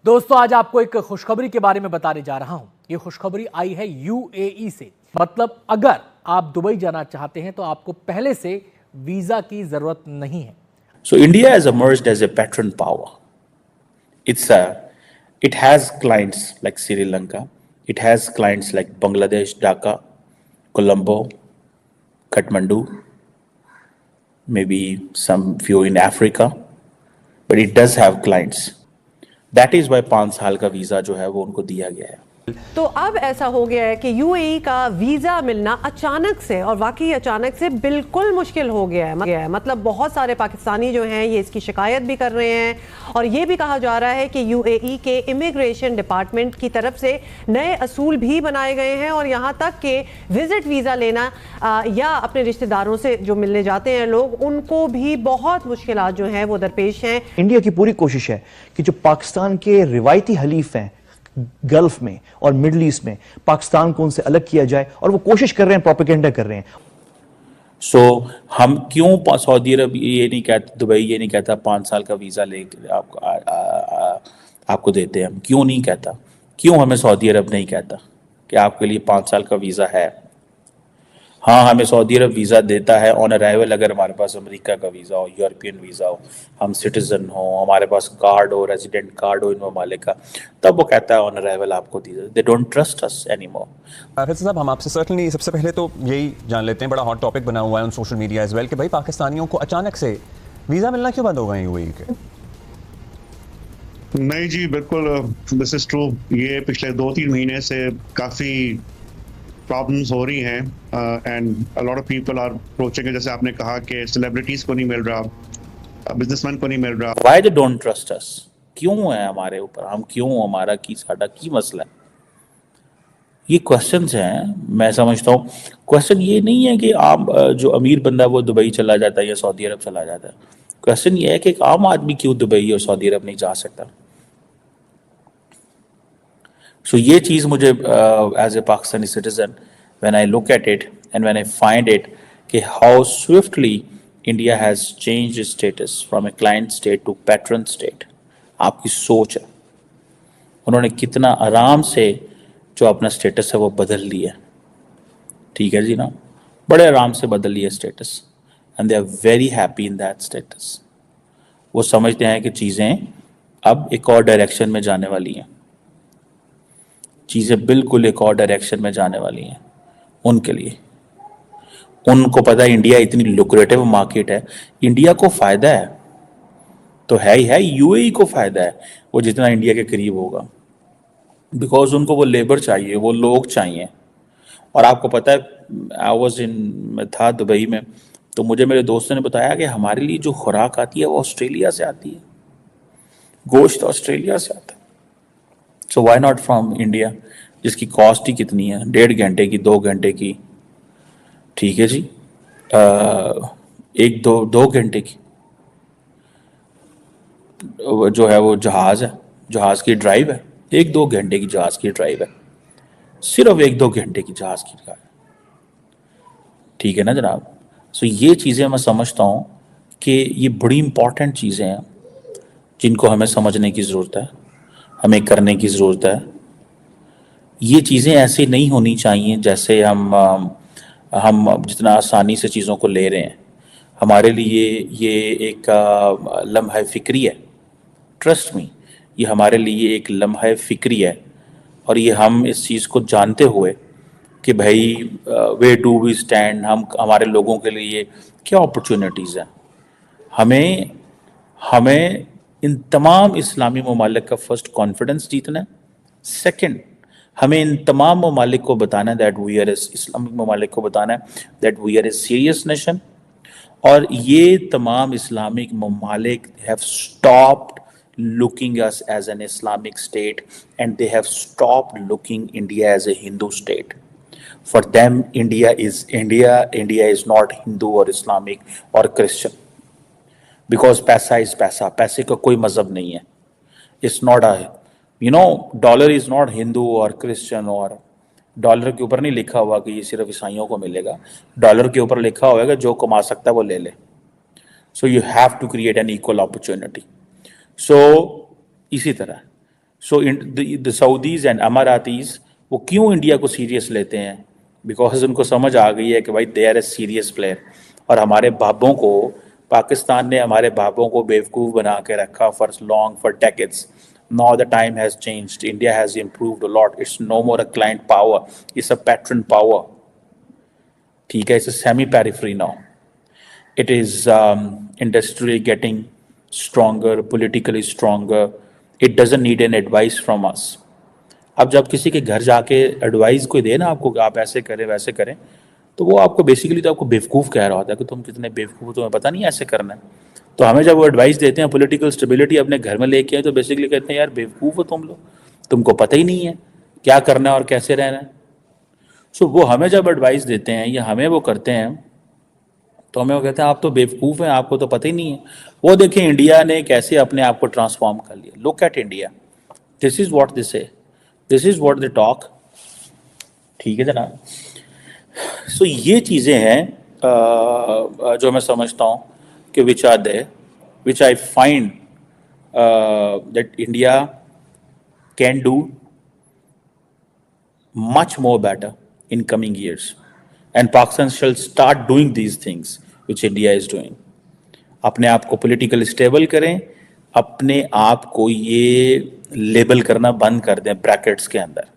दोस्तों आज आपको एक खुशखबरी के बारे में बताने जा रहा हूं। ये खुशखबरी आई है यूएई से। मतलब अगर आप दुबई जाना चाहते हैं तो आपको पहले से वीजा की जरूरत नहीं है। So India has emerged as a patron power. It has clients like Sri Lanka. It has clients like Bangladesh, Dhaka, Colombo, Kathmandu, maybe some few in Africa, but it does have clients. That is why 5 साल का visa जो है वो उनको दिया गया है। तो अब ऐसा हो गया है कि यूएई का वीजा मिलना अचानक से, और वाकई अचानक से, बिल्कुल मुश्किल हो गया है। मतलब बहुत सारे पाकिस्तानी जो हैं ये इसकी शिकायत भी कर रहे हैं, और ये भी कहा जा रहा है कि यूएई के इमिग्रेशन डिपार्टमेंट की तरफ से नए असूल भी बनाए गए हैं, और यहाँ तक कि विजिट वीज़ा लेना या अपने रिश्तेदारों से जो मिलने जाते हैं लोग, उनको भी बहुत मुश्किलात जो हैं वो दरपेश हैं। इंडिया की पूरी कोशिश है कि जो पाकिस्तान के रिवायती हलीफ हैं गल्फ में और मिडल ईस्ट में, पाकिस्तान को उनसे अलग किया जाए, और वो कोशिश कर रहे हैं, प्रोपेगेंडा कर रहे हैं। सो हम क्यों सऊदी अरब ये नहीं कहता, दुबई ये नहीं कहता 5 साल का वीज़ा लेकर आपको देते हैं, हम क्यों नहीं कहता? क्यों हमें सऊदी अरब नहीं कहता कि आपके लिए 5 साल का वीज़ा है? हाँ, हमें सऊदी अरब वीज़ा देता है ऑन अराइवल अगर हमारे पास अमेरिका का वीज़ा हो, यूरोपियन वीज़ा हो, हम सिटीज़न हो, हमारे पास कार्ड हो, रेजिडेंट कार्ड हो इन ममालिक का, तब वो कहता है ऑन अराइवल आपको दीजिए। They don't trust us anymore. हाफिज़ साहब, हम आपसे सर्टनली सबसे पहले तो यही जान लेते हैं, बड़ा हॉट टॉपिक बना हुआ है on social media as well, कि भाई पाकिस्तानियों को अचानक से वीज़ा मिलना क्यों बंद हो गए यूएई के? नहीं जी, बिल्कुल दिस इज ट्रू। ये पिछले 2-3 महीने से काफ़ी प्रॉब्लम्स हो रही हैं, and a lot of people are approaching, जैसे आपने कहा कि सेलिब्रिटीज को नहीं मिल रहा, बिजनेसमैन को नहीं मिल रहा। Why they don't trust us? क्यों है हमारे ऊपर? हम क्यों, हमारा की साडा की मसला है? ये क्वेश्चंस हैं। मैं समझता हूँ क्वेश्चन ये नहीं है कि आम जो अमीर बंदा वो दुबई चला जाता है या सऊदी अरब चला जाता है। क्वेश्चन ये है कि एक आम आदमी क्यों दुबई और सऊदी अरब नहीं जा सकता? So ये चीज़ मुझे as a Pakistani citizen when I look at it and when I find it कि how swiftly India has changed its status from a client state to patron state, आपकी सोच है। उन्होंने कितना आराम से जो अपना स्टेटस है वो बदल लिया। ठीक है जी ना, बड़े आराम से बदल लिया status, and they are very happy in that status. वो समझते हैं कि चीज़ें अब एक और डायरेक्शन में जाने वाली हैं, चीज़ें बिल्कुल एक और डायरेक्शन में जाने वाली हैं उनके लिए। उनको पता है इंडिया इतनी लुक्रेटिव मार्केट है, इंडिया को फ़ायदा है तो है ही है, यूएई को फ़ायदा है वो जितना इंडिया के करीब होगा, बिकॉज उनको वो लेबर चाहिए, वो लोग चाहिए। और आपको पता है मैं था दुबई में, तो मुझे मेरे दोस्तों ने बताया कि हमारे लिए जो खुराक आती है वो ऑस्ट्रेलिया से आती है, गोश्त ऑस्ट्रेलिया से आता है। सो वाई नॉट फ्रॉम इंडिया, जिसकी कॉस्ट ही कितनी है, 1.5 घंटे की, 2 घंटे की, ठीक है जी, 1-2 घंटे की जो है वो जहाज़ है, जहाज़ की ड्राइव है, 1-2 घंटे की जहाज़ की ड्राइव है, सिर्फ 1-2 घंटे की जहाज़ की ड्राइव, ठीक है ना जनाब। सो ये चीज़ें मैं समझता हूँ कि ये बड़ी इंपॉर्टेंट चीज़ें हैं जिनको हमें समझने की ज़रूरत है, हमें करने की ज़रूरत है। ये चीज़ें ऐसे नहीं होनी चाहिए जैसे हम जितना आसानी से चीज़ों को ले रहे हैं। हमारे लिए ये एक लम्हा फ़िक्री है, ट्रस्ट मी, ये हमारे लिए एक लम्हा फ़िक्री है। और ये हम इस चीज़ को जानते हुए कि भाई वे डू वी स्टैंड, हम हमारे लोगों के लिए क्या अपॉर्चुनिटीज़ हैं। हमें इन तमाम इस्लामी ममालिक का फर्स्ट कॉन्फिडेंस जीतना है। सेकंड, हमें इन तमाम ममालिक को बताना है दैट वी आर इस्लामिक ममालिक को बताना है that we are a serious nation. और ये तमाम इस्लामिक ममालिक have stopped looking us as an Islamic state, and they have stopped looking India as a Hindu state. For them, India is not Hindu or Islamic or Christian, because पैसा is पैसा, पैसे का कोई मजहब नहीं है। It's not dollar is not Hindu or Christian, और dollar के ऊपर नहीं लिखा हुआ कि ये सिर्फ ईसाइयों को मिलेगा, डॉलर के ऊपर लिखा हुआ है कि जो कमा सकता है वो ले ले। So you have to create an equal opportunity. सो इसी तरह सो द सऊदीज़ एंड अमारातीज़ वो क्यों इंडिया को सीरियस लेते हैं? बिकॉज उनको समझ आ गई है कि भाई they are a serious player. और हमारे बाबों को, पाकिस्तान ने हमारे बाबों को बेवकूफ़ बना के रखा for long, for decades. Now the time has changed. India has improved a lot. It's no more a client power. It's a patron power. ठीक है, it's a semi-periphery now. It is industrially getting stronger, politically stronger. It doesn't need an advice from us. अब जब किसी के घर जाके advice कोई दे ना आपको कि आप ऐसे करें वैसे करें, तो वो आपको बेसिकली तो आपको बेवकूफ़ कह रहा होता है कि तुम कितने बेवकूफ़ हो, तुम्हें पता नहीं ऐसे करना है। तो हमें जब वो एडवाइस देते हैं पॉलिटिकल स्टेबिलिटी अपने घर में लेके आए, तो बेसिकली कहते हैं यार बेवकूफ़ हो तुम लोग, तुमको पता ही नहीं है क्या करना है और कैसे रहना है। सो वो हमें जब एडवाइस देते हैं या हमें वो करते हैं, तो हमें वो कहते हैं आप तो बेवकूफ़ हैं, आपको तो पता ही नहीं है। वो देखें इंडिया ने कैसे अपने आप को ट्रांसफॉर्म कर लिया। Look at India, this is what they say, this is what they talk. ठीक है जनाब। सो ये चीज़ें हैं जो मैं समझता हूँ कि which are there, which I find that India can do much more better in coming years, and Pakistan shall start doing these things which India is doing. अपने आप को पॉलिटिकल स्टेबल करें, अपने आप को ये लेबल करना बंद कर दें ब्रैकेट्स के अंदर।